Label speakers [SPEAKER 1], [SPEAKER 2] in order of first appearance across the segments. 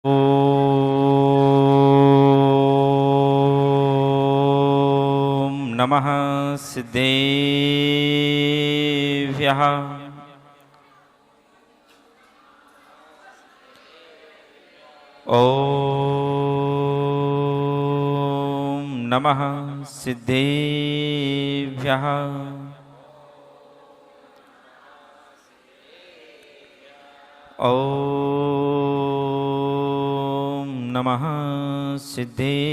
[SPEAKER 1] ओम नमः सिद्धेभ्यः। ओम नमः सिद्धेभ्यः। ओम नमः सिद्धेभ्यः।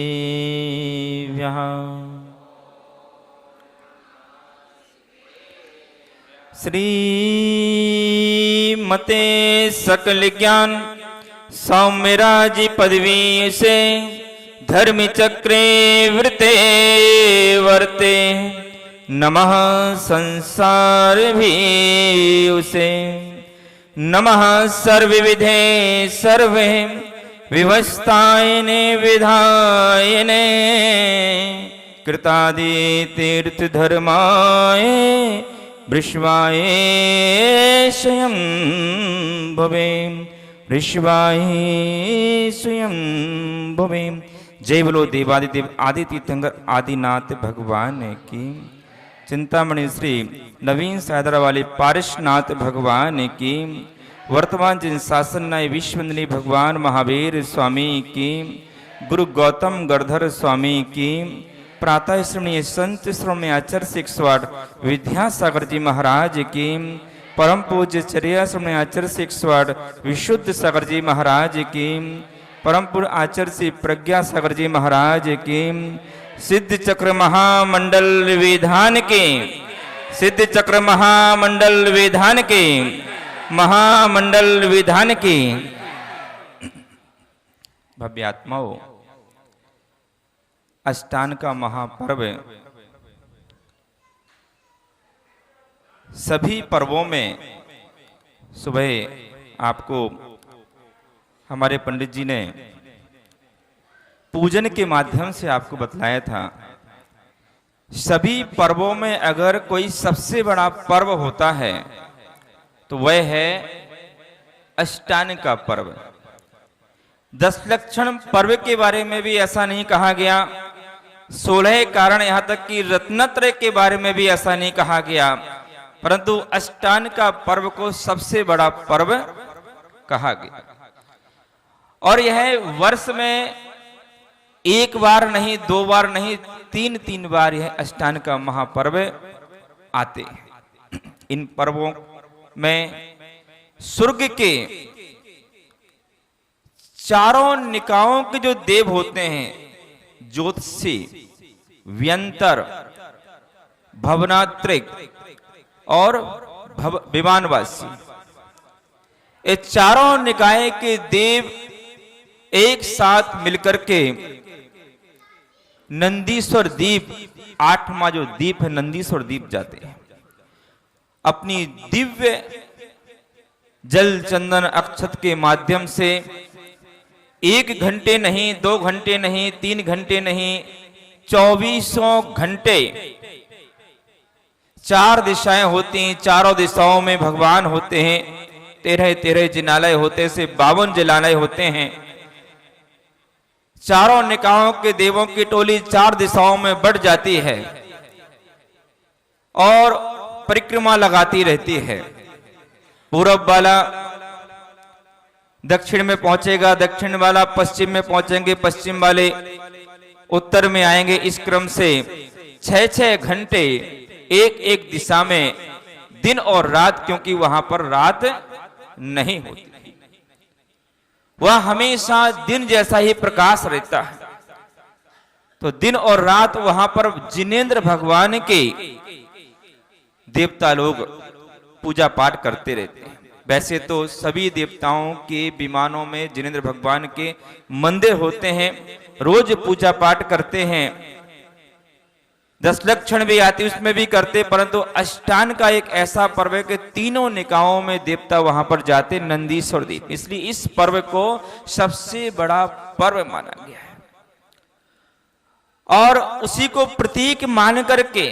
[SPEAKER 1] श्रीमते सकल ज्ञान सौम्यराज पदवी से धर्म चक्रे वृते वर्ते नमः संसार भी उसे नमः सर्वविधे सर्वे विवस्थायने विधायने कृतादि तीर्थ धर्माय वृषवाय स्वयं भवे ऋषवाय स्वयं भवे। जय बोलो देवादिदेव आदि तीर्थंकर आदिनाथ भगवान की। चिंतामणि श्री नवीन सायदरा वाले पारिशनाथ भगवान की। वर्तमान जिन शासन नाय विश्वंदनी भगवान महावीर स्वामी की। गुरु गौतम गढ़धर स्वामी की। प्रातः श्रवणीय संत श्रवणीय आचार्य 108 विद्यासागर जी महाराज की। परम पूज्य चर्या श्रवणीय आचार्य 108 विशुद्ध सागर जी महाराज की। परम पूज्य आचार्य श्री प्रज्ञा सागर जी महाराज की। सिद्ध चक्र महामंडल विधान के सिद्ध चक्र महामंडल विधान के महामंडल विधान के भव्य आत्माओं, अष्टान का महापर्व सभी पर्वों में सुबह आपको हमारे पंडित जी ने पूजन के माध्यम से आपको बतलाया था। सभी पर्वों में अगर कोई सबसे बड़ा पर्व होता है तो वह है अष्टान का पर्व। 10 लक्षण पर्व के बारे में भी ऐसा नहीं कहा गया। 16 कारण यहां तक कि रत्नत्रय के बारे में भी ऐसा नहीं कहा गया, परंतु अष्टान का पर्व को सबसे बड़ा पर्व कहा गया। और यह वर्ष में एक बार नहीं, 2 बार नहीं, 3 बार यह अष्टान का महापर्व आते हैं। इन पर्वों में स्वर्ग के चारों निकायों के जो देव होते हैं, ज्योतिषी, व्यंतर, भवनात्रिक और विमानवासी, ये चारों निकाय के देव एक साथ मिलकर के नंदीश्वर द्वीप, 8वां जो द्वीप है नंदीश्वर द्वीप जाते हैं। अपनी दिव्य जल चंदन अक्षत के माध्यम से 1 घंटे नहीं, 2 घंटे नहीं, 3 घंटे नहीं, 24 घंटे 4 दिशाएं होती हैं। चारों दिशाओं में भगवान होते हैं। 13 जिनालय होते से 52 जिनालय होते हैं। चारों निकायों के देवों की टोली 4 दिशाओं में बढ़ जाती है और परिक्रमा लगाती रहती है। पूरब वाला दक्षिण में पहुंचेगा, दक्षिण वाला पश्चिम में पहुंचेंगे, पश्चिम वाले उत्तर में आएंगे। इस क्रम से 6 घंटे एक दिशा में दिन और रात, क्योंकि वहां पर रात नहीं होती, वह हमेशा दिन जैसा ही प्रकाश रहता है। तो दिन और रात वहां पर जिनेंद्र भगवान के देवता लोग पूजा पाठ करते रहते हैं। वैसे तो सभी देवताओं के विमानों में जिनेंद्र भगवान के मंदिर होते हैं, रोज पूजा पाठ करते हैं। 10 लक्षण भी आती उसमें भी करते, परंतु अष्टान का एक ऐसा पर्व है कि तीनों निकायों में देवता वहां पर जाते, नंदीश्वर द्वीप। इसलिए इस पर्व को सबसे बड़ा पर्व माना गया है और उसी को प्रतीक मान करके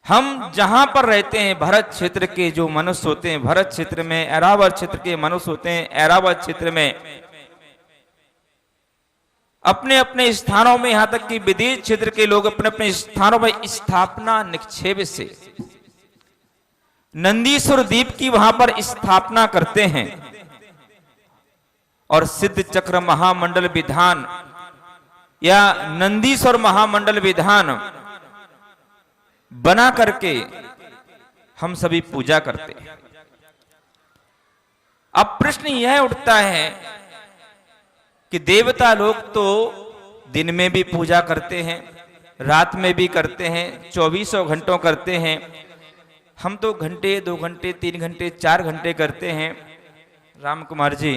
[SPEAKER 1] हम जहां पर रहते हैं, भरत क्षेत्र के जो मनुष्य होते हैं, भरत क्षेत्र में, ऐरावत क्षेत्र के मनुष्य होते हैं, ऐरावत क्षेत्र में अपने अपने स्थानों में, यहां तक कि विदेश क्षेत्र के लोग अपने अपने स्थानों में स्थापना निक्षेप से नंदीश्वर द्वीप की वहां पर स्थापना करते हैं और सिद्ध चक्र महामंडल विधान या नंदीश्वर महामंडल विधान बना करके हम सभी पूजा करते हैं। अब प्रश्न यह उठता है कि देवता लोग तो दिन में भी पूजा करते हैं, रात में भी करते हैं, 24 घंटों करते हैं। हम तो घंटे, 2 घंटे, 3 घंटे, 4 घंटे करते हैं। राम कुमार जी,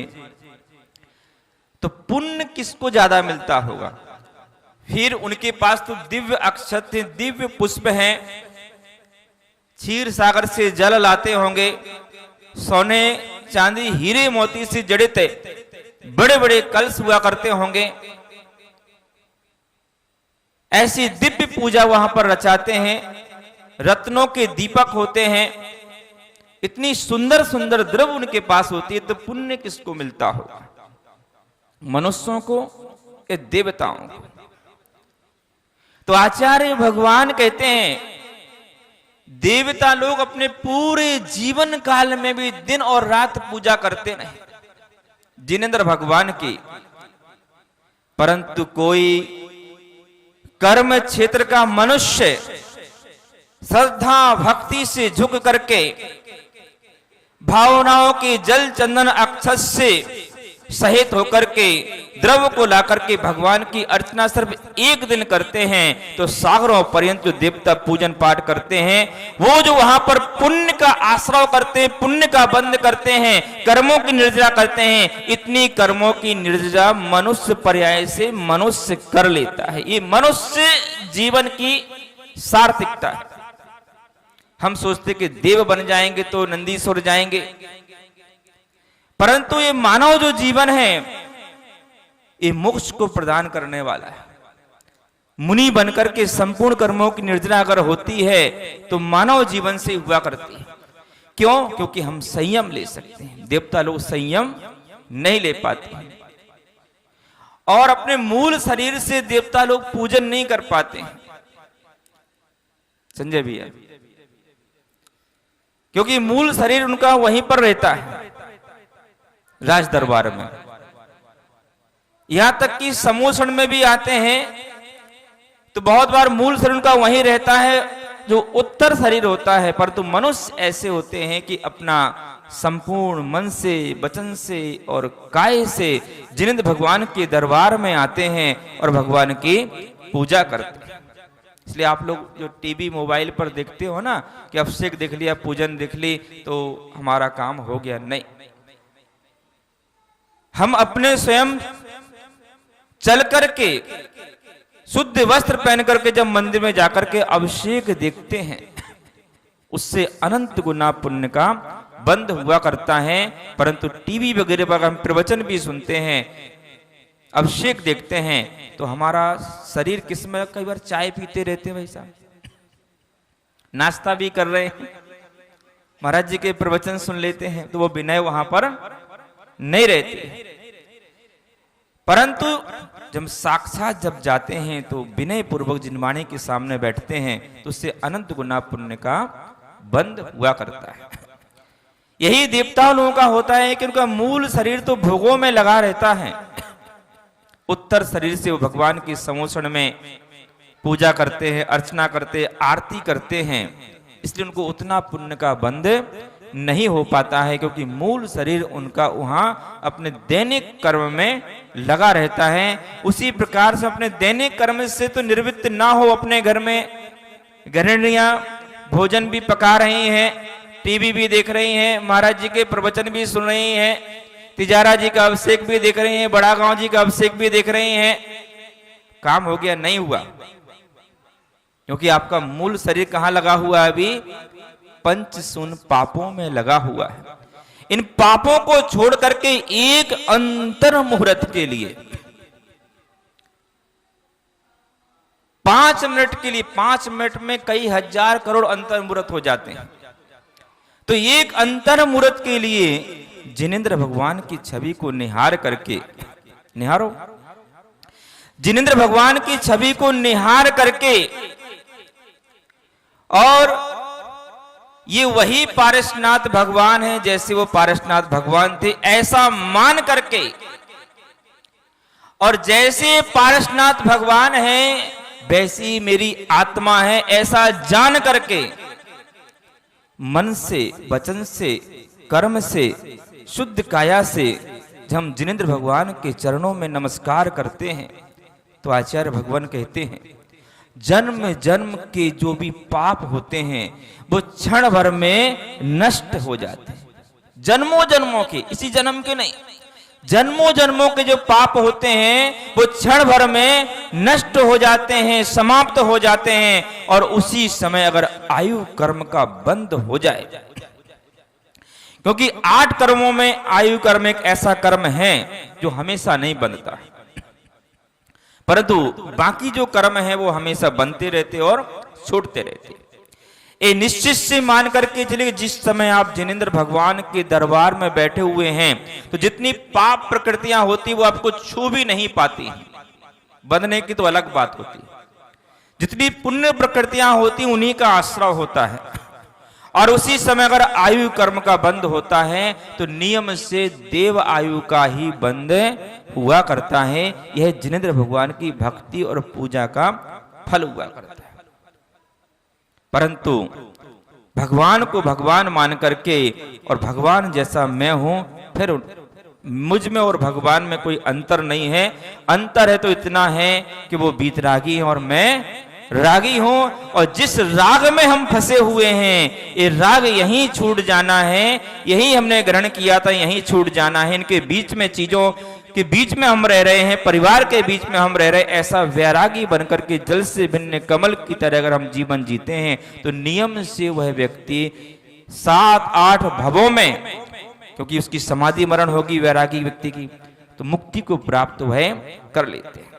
[SPEAKER 1] तो पुण्य किसको ज्यादा मिलता होगा? फिर उनके पास तो दिव्य अक्षत, दिव्य पुष्प हैं, क्षीर सागर से जल लाते होंगे, सोने चांदी हीरे मोती से जड़ित बड़े बड़े कलश हुआ करते होंगे। ऐसी दिव्य पूजा वहां पर रचाते हैं, रत्नों के दीपक होते हैं, इतनी सुंदर सुंदर द्रव्य उनके पास होती है, तो पुण्य किसको मिलता होगा? मनुष्यों को या देवताओं को? तो आचार्य भगवान कहते हैं देवता लोग अपने पूरे जीवन काल में भी दिन और रात पूजा करते नहीं जिनेंद्र भगवान की, परंतु कोई कर्म क्षेत्र का मनुष्य श्रद्धा भक्ति से झुक करके भावनाओं के जल चंदन अक्षत से सहित होकर के द्रव्य को लाकर के भगवान की अर्चना सिर्फ एक दिन करते हैं, तो सागरों पर्यंत जो देवता पूजन पाठ करते हैं, वो जो वहां पर पुण्य का आश्रय करते हैं, पुण्य का बंद करते हैं, कर्मों की निर्जरा करते हैं, इतनी कर्मों की निर्जरा मनुष्य पर्याय से मनुष्य कर लेता है। ये मनुष्य जीवन की सार्थकता है। हम सोचते कि देव बन जाएंगे तो नंदीश्वर जाएंगे, परंतु ये मानव जो जीवन है ये मोक्ष को प्रदान करने वाला है। मुनि बनकर के संपूर्ण कर्मों की निर्जरा अगर होती है तो मानव जीवन से हुआ करती है। क्यों? क्योंकि हम संयम ले सकते हैं, देवता लोग संयम नहीं ले पाते हैं, और अपने मूल शरीर से देवता लोग पूजन नहीं कर पाते हैं। संजय भैया, क्योंकि मूल शरीर उनका वहीं पर रहता है राज दरबार में। यहां तक कि समोषण में भी आते हैं तो बहुत बार मूल शरीर उनका वहीं रहता है जो उत्तर शरीर होता है, परंतु मनुष्य ऐसे होते हैं कि अपना संपूर्ण मन से, वचन से और काय से जिनेंद्र भगवान के दरबार में आते हैं और भगवान की पूजा करते हैं। इसलिए आप लोग जो टीवी मोबाइल पर देखते हो ना कि अभिषेक देख लिया, पूजन देख ली तो हमारा काम हो गया, नहीं। हम अपने स्वयं चल करके शुद्ध वस्त्र पहन करके जब मंदिर में जाकर के अभिषेक देखते हैं, उससे अनंत गुना पुण्य का बंद हुआ करता है। परंतु टीवी वगैरह पर हम प्रवचन भी सुनते हैं, अभिषेक देखते हैं, तो हमारा शरीर किसमें, कई बार चाय पीते रहते हैं भाई साहब, नाश्ता भी कर रहे हैं, महाराज जी के प्रवचन सुन लेते हैं, तो वो विनय वहां पर नहीं रहते। परंतु जब साक्षात जब जाते हैं तो विनय पूर्वक जिनवाणी के सामने बैठते हैं तो उससे अनंत गुना पुण्य का बंद हुआ करता है। यही देवता लोगों का होता है कि उनका मूल शरीर तो भोगों में लगा रहता है, उत्तर शरीर से वो भगवान के समोषण में पूजा करते हैं, अर्चना करते हैं, आरती करते हैं, इसलिए उनको उतना पुण्य का बंद नहीं हो पाता है, क्योंकि मूल शरीर उनका वहां अपने दैनिक कर्म में लगा रहता है। उसी प्रकार से अपने दैनिक कर्म से तो निवृत्त ना हो, अपने घर में गृहिणियां भोजन भी पका रही हैं, टीवी भी देख रही हैं, महाराज जी के प्रवचन भी सुन रही हैं, तिजारा जी का अभिषेक भी देख रही हैं, बड़ा गांव जी का अभिषेक भी देख रही हैं, काम हो गया? नहीं हुआ, क्योंकि आपका मूल शरीर कहां लगा हुआ है? अभी पंच शून्य पापों में लगा हुआ है। इन पापों को छोड़ करके एक अंतर मुहूर्त के लिए 5 मिनट के लिए, 5 मिनट में कई हजार करोड़ अंतर मूर्त हो जाते हैं। तो एक अंतर मूर्त के लिए जिनेंद्र भगवान की छवि को निहार करके, निहारो, जिनेंद्र भगवान की छवि को निहार करके, और ये वही पारसनाथ भगवान है जैसे वो पारसनाथ भगवान थे, ऐसा मान करके, और जैसे पारसनाथ भगवान है वैसी मेरी आत्मा है, ऐसा जान करके मन से, वचन से, कर्म से, शुद्ध काया से जब हम जिनेंद्र भगवान के चरणों में नमस्कार करते हैं तो आचार्य भगवान कहते हैं जन्म जन्म के जो भी पाप होते हैं वो क्षण भर में नष्ट हो जाते हैं। जन्मों जन्मों के, इसी जन्म के नहीं, जन्मों जन्मों के जो पाप होते हैं वो क्षण भर में नष्ट हो जाते हैं, समाप्त हो जाते हैं। और उसी समय अगर आयु कर्म का बंद हो जाए, क्योंकि 8 कर्मों में आयु कर्म एक ऐसा कर्म है जो हमेशा नहीं बनता, परंतु बाकी जो कर्म है वो हमेशा बनते रहते और छूटते रहते। ये निश्चित से मान करके चलिए, जिस समय आप जिनेंद्र भगवान के दरबार में बैठे हुए हैं तो जितनी पाप प्रकृतियां होती वो आपको छू भी नहीं पाती, बंधने की तो अलग बात होती, जितनी पुण्य प्रकृतियां होती उन्हीं का आश्रय होता है। और उसी समय अगर आयु कर्म का बंद होता है तो नियम से देव आयु का ही बंद हुआ करता है। यह जिनेंद्र भगवान की भक्ति और पूजा का फल हुआ करता है। परंतु भगवान को भगवान मान करके, और भगवान जैसा मैं हूं, फिर मुझ में और भगवान में कोई अंतर नहीं है। अंतर है तो इतना है कि वो बीतरागी है और मैं रागी हूं, और जिस राग में हम फंसे हुए हैं ये राग यहीं छूट जाना है, यही हमने ग्रहण किया था, यहीं छूट जाना है। इनके बीच में, चीजों के बीच में हम रह रहे हैं, परिवार के बीच में हम रह रहे हैं। ऐसा वैरागी बनकर के जल से भिन्न कमल की तरह अगर हम जीवन जीते हैं तो नियम से वह व्यक्ति 7-8 भवों में, क्योंकि उसकी समाधि मरण होगी वैरागी व्यक्ति की, तो मुक्ति को प्राप्त वह कर लेते हैं।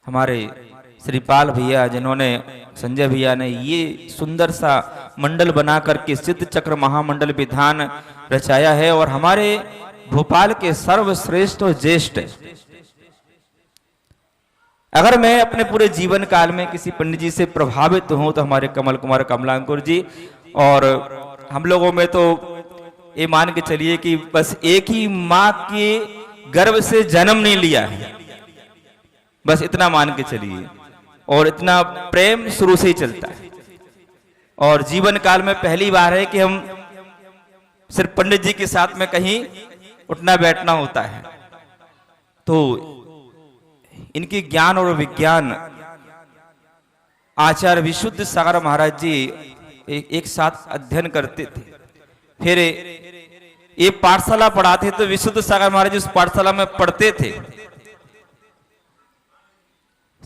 [SPEAKER 1] हमारे श्रीपाल भैया, जिन्होंने, संजय भैया ने ये सुंदर सा मंडल बना करके सिद्ध चक्र महामंडल विधान रचाया है, और हमारे भोपाल के सर्वश्रेष्ठ और ज्येष्ठ। अगर मैं अपने पूरे जीवन काल में किसी पंडित जी से प्रभावित हूं तो हमारे कमल कुमार कमलांकुर जी, और हम लोगों में तो ये मान के चलिए कि बस एक ही माँ के गर्भ से जन्म नहीं लिया है, बस इतना मान के चलिए, और इतना प्रेम शुरू से ही चलता है। और जीवन काल में पहली बार है कि हम सिर्फ पंडित जी के साथ में कहीं उठना बैठना होता है। तो इनके ज्ञान और विज्ञान आचार्य विशुद्ध सागर महाराज जी एक साथ अध्ययन करते थे, फिर ये पाठशाला पढ़ाते तो विशुद्ध सागर महाराज उस पाठशाला में पढ़ते थे।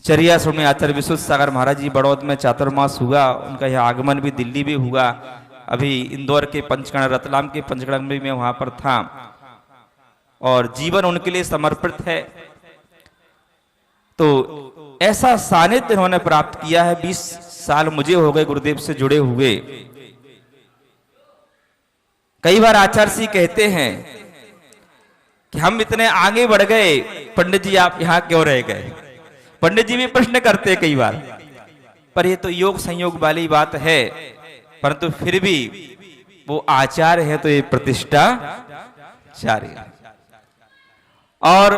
[SPEAKER 1] चरियासुर में आचार्य विशुद्ध सागर महाराज जी बड़ौद में चातुर्मास हुआ, उनका यह आगमन भी दिल्ली भी हुआ। अभी इंदौर के पंचगण, रतलाम के पंचगण में मैं वहां पर था, और जीवन उनके लिए समर्पित है। तो ऐसा सानिध्य उन्होंने प्राप्त किया है। 20 साल मुझे हो गए गुरुदेव से जुड़े हुए। कई बार आचार्य जी कहते हैं कि हम इतने आगे बढ़ गए, पंडित जी आप यहां क्यों रह गए। पंडित जी भी प्रश्न करते हैं कई बार, पर ये तो योग संयोग वाली बात है, परंतु फिर भी वो आचार्य है तो ये प्रतिष्ठा जारी है। और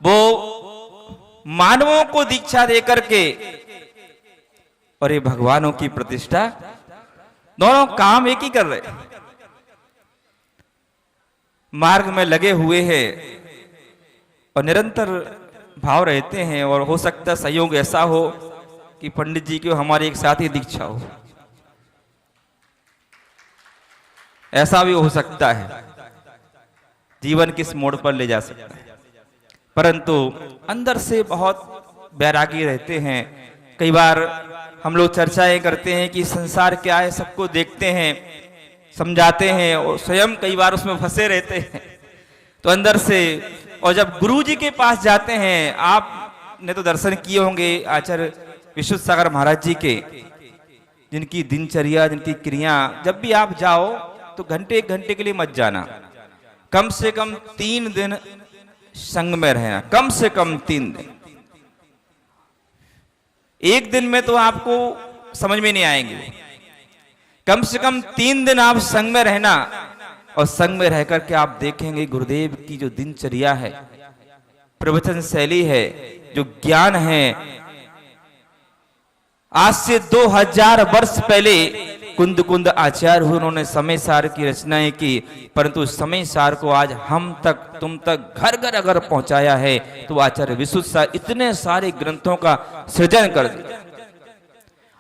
[SPEAKER 1] वो मानवों को दीक्षा देकर के और ये भगवानों की प्रतिष्ठा, दोनों काम एक ही कर रहे, मार्ग में लगे हुए हैं और निरंतर भाव रहते हैं। और हो सकता है संयोग ऐसा हो कि पंडित जी की हमारे एक साथ ही दीक्षा हो, ऐसा भी हो सकता है। जीवन किस मोड़ पर ले जा सकता है, परंतु अंदर से बहुत बैरागी रहते हैं। कई बार हम लोग चर्चाएं करते हैं कि संसार क्या है, सबको देखते हैं, समझाते हैं, और स्वयं कई बार उसमें फंसे रहते हैं। तो अंदर से, और जब गुरु जी के पास जाते हैं, आप आपने तो दर्शन किए होंगे आचार्य विशुद्ध सागर महाराज जी के, जिनकी दिनचर्या, जिनकी क्रिया। जब भी आप जाओ तो घंटे एक घंटे के लिए मत जाना, कम से कम 3 दिन संग में रहना, कम से कम 3 दिन। एक दिन में तो आपको समझ में नहीं आएंगे, कम से कम 3 दिन आप संग में रहना। और संग में रह करके आप देखेंगे गुरुदेव की जो दिनचर्या है, प्रवचन शैली है, जो ज्ञान है। आज से 2000 वर्ष पहले कुंद कुंद आचार्य हुए, उन्होंने समय सार की रचनाएं की, परंतु समय सार को आज हम तक, तुम तक घर घर अगर पहुंचाया है तो आचार्य विशुद्ध सार इतने सारे ग्रंथों का सृजन कर दिया।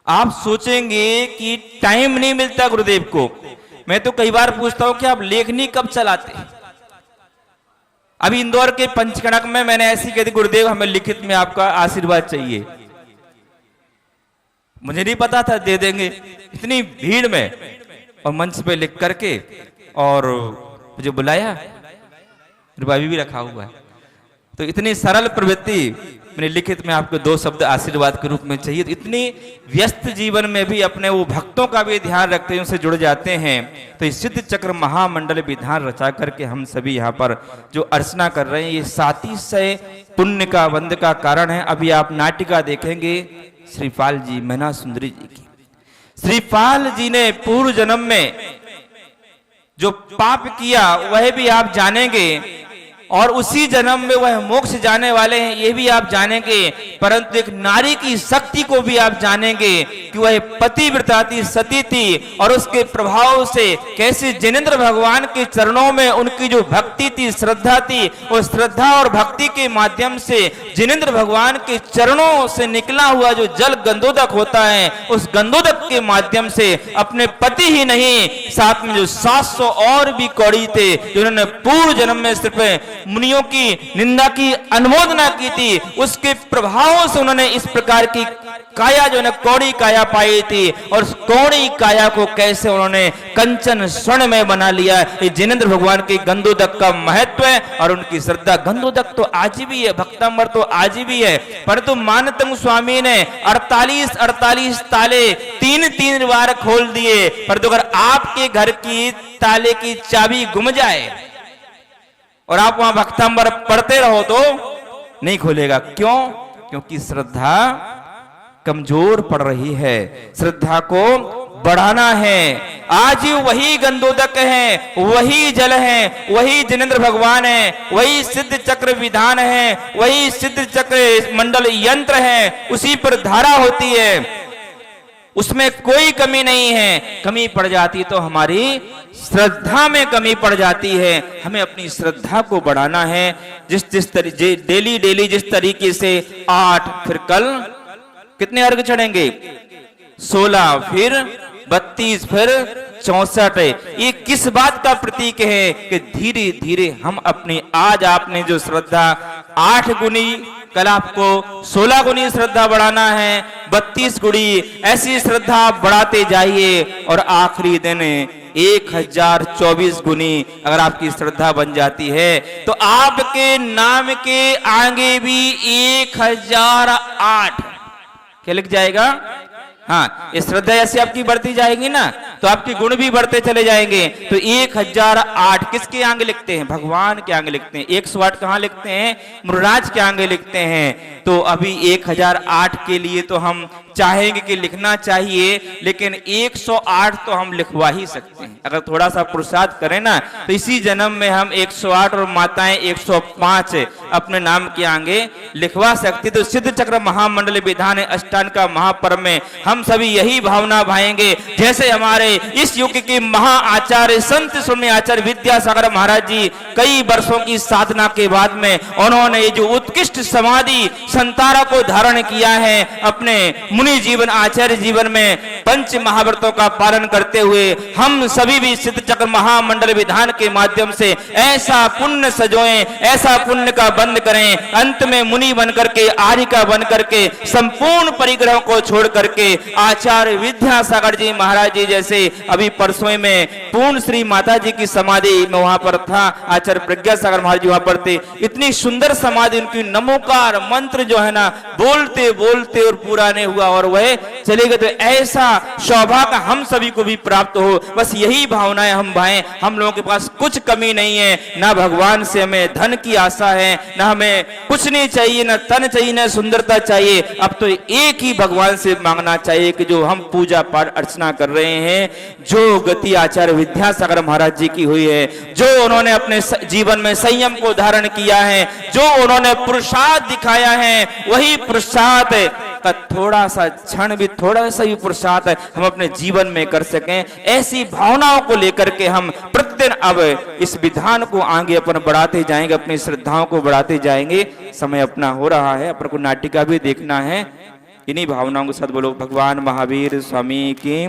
[SPEAKER 1] आप सोचेंगे कि टाइम नहीं मिलता गुरुदेव को। मैं तो कई बार पूछता हूं कि आप लेखनी कब चलाते? अभी इंदौर के पंचकणक में मैंने ऐसी कही थी, गुरुदेव हमें लिखित में आपका आशीर्वाद चाहिए। मुझे नहीं पता था दे देंगे, इतनी भीड़ में, और मंच पे लिख करके और मुझे बुलाया, रुपये भी रखा हुआ है। तो इतनी सरल प्रवृत्ति, मैंने लिखित में आपको 2 शब्द आशीर्वाद के रूप में चाहिए। तो इतनी व्यस्त जीवन में भी अपने वो भक्तों का भी ध्यान रखते हैं, उनसे जुड़ जाते हैं। तो इस सिद्ध चक्र महामंडल विधान रचा करके हम सभी यहाँ पर जो अर्चना कर रहे हैं, ये 3700 पुण्य का वंद का कारण है। अभी आप नाटिका देखेंगे श्रीपाल जी, मैना सुंदरी जी की। श्रीपाल जी ने पूर्व जन्म में जो पाप किया वह भी आप जानेंगे, और उसी जन्म में वह मोक्ष जाने वाले हैं, ये भी आप जानेंगे। परंतु एक नारी की शक्ति को भी आप जानेंगे कि वह पतिव्रता थी, सती थी, और उसके प्रभाव से कैसे जिनेंद्र भगवान के चरणों में उनकी जो भक्ति थी, श्रद्धा थी, उस श्रद्धा और भक्ति के माध्यम से जिनेंद्र भगवान के चरणों से निकला हुआ जो जल गंधोदक होता है, उस गंधोदक के माध्यम से अपने पति ही नहीं, साथ में जो 700 और भी कौड़ी थे, जिन्होंने पूर्व जन्म में सिर्फ मुनियों की निंदा की, अनुमोदना की थी, उसके प्रभावों से उन्होंने इस प्रकार की काया जो है कौड़ी काया पाई थी, और उस कौड़ी काया को कैसे उन्होंने कंचन स्वर्ण में बना लिया। ये जिनेंद्र भगवान के गंधोदक का महत्व है, और उनकी श्रद्धा। गंधोदक तो आज भी है, भक्तांबर तो आज भी है, परंतु मानतंग स्वामी ने 48 ताले 3 बार खोल दिए। परंतु अगर आपके घर की ताले की चाबी गुम जाए और आप वहां भक्तांबर पढ़ते रहो तो नहीं खुलेगा। क्यों? क्योंकि श्रद्धा कमजोर पड़ रही है, श्रद्धा को बढ़ाना है। आज वही गंधोदक है, वही जल है, वही जिनेंद्र भगवान है, वही सिद्ध चक्र विधान है, वही सिद्ध चक्र मंडल यंत्र है, उसी पर धारा होती है, उसमें कोई कमी नहीं है। कमी पड़ जाती तो हमारी श्रद्धा में कमी पड़ जाती है। हमें अपनी श्रद्धा को बढ़ाना है। जिस डेली जिस तरीके से 8, फिर कल कितने अर्घ चढ़ेंगे? 16, फिर 32, फिर 64। ये किस बात का प्रतीक है? कि धीरे धीरे हम अपनी, आज आपने जो श्रद्धा 8 गुनी, कल आपको 16 गुनी श्रद्धा बढ़ाना है, 32 गुनी, ऐसी श्रद्धा बढ़ाते जाइए, और आखिरी दिन 1024 गुनी अगर आपकी श्रद्धा बन जाती है तो आपके नाम के आगे भी 1008 क्या लिख जाएगा? हाँ, ये श्रद्धा ऐसे आपकी बढ़ती जाएगी ना, तो आपके गुण भी बढ़ते चले जाएंगे। तो 1008 किसके आगे लिखते हैं? भगवान के आगे लिखते हैं। 108 कहाँ लिखते हैं? मुरराज के आगे लिखते हैं। तो अभी 1008 के लिए तो हम चाहेंगे कि लिखना चाहिए, लेकिन 108 तो हम लिखवा ही सकते हैं। अगर थोड़ा सा पुरुषार्थ करें ना, तो इसी जन्म में हम 108 और माताएं 105 अपने नाम के आगे लिखवा सकती। तो सिद्ध चक्र महामंडल विधान अष्टांग का महापर्व में हम सभी यही भावना भाएंगे, जैसे हमारे इस युग के महा आचार्य संत स्वामी आचार्य विद्यासागर महाराज जी कई वर्षों की साधना के बाद में उन्होंने ये जो उत्कृष्ट समाधि संतारा को धारण किया है अपने मुनि जीवन, आचार्य जीवन में, पंच महाव्रतों का पालन करते हुए हम सभी भी सिद्ध चक्र महामंडल विधान के माध्यम से ऐसा पुण्य सजोएं, ऐसा पुण्य का बंद करें, अंत में मुनि बन करके, आर्य का बन करके, संपूर्ण परिग्रहों को छोड़ करके आचार्य विद्यासागर जी महाराज जी जैसे, अभी परसों में पूर्ण श्री माता जी की समाधि में वहां पर था, आचार्य प्रज्ञासागर महाराज जी वहां पर थे, इतनी सुंदर समाधि उनकी, नमोकार मंत्र जो है ना बोलते बोलते और पूरा नहीं हुआ और वह चले गए। तो ऐसा सौभाग्य हम सभी को भी प्राप्त हो, बस यही भावनाएं हम भाएं। हम लोगों के पास कुछ कमी नहीं है, ना भगवान से हमें धन की आशा है, ना हमें कुछ नहीं चाहिए, ना तन चाहिए, ना सुंदरता चाहिए। अब तो एक ही भगवान से मांगना चाहिए कि जो हम पूजा पाठ अर्चना कर रहे हैं, जो गति आचार्य विद्यासागर महाराज जी की हुई है, जो उन्होंने अपने जीवन में संयम को धारण किया है, जो उन्होंने पुरुषार्थ दिखाया है, वही पुरुषार्थ का थोड़ा सा क्षण भी, थोड़ा सा भी पुरुषार्थ हम अपने जीवन में कर सकें, ऐसी भावनाओं को लेकर के हम प्रतिदिन अब इस विधान को आगे अपन बढ़ाते जाएंगे, अपनी श्रद्धाओं को बढ़ाते जाएंगे। समय अपना हो रहा है, अपन को नाटिका भी देखना है। इन्हीं भावनाओं के साथ बोलो भगवान महावीर स्वामी की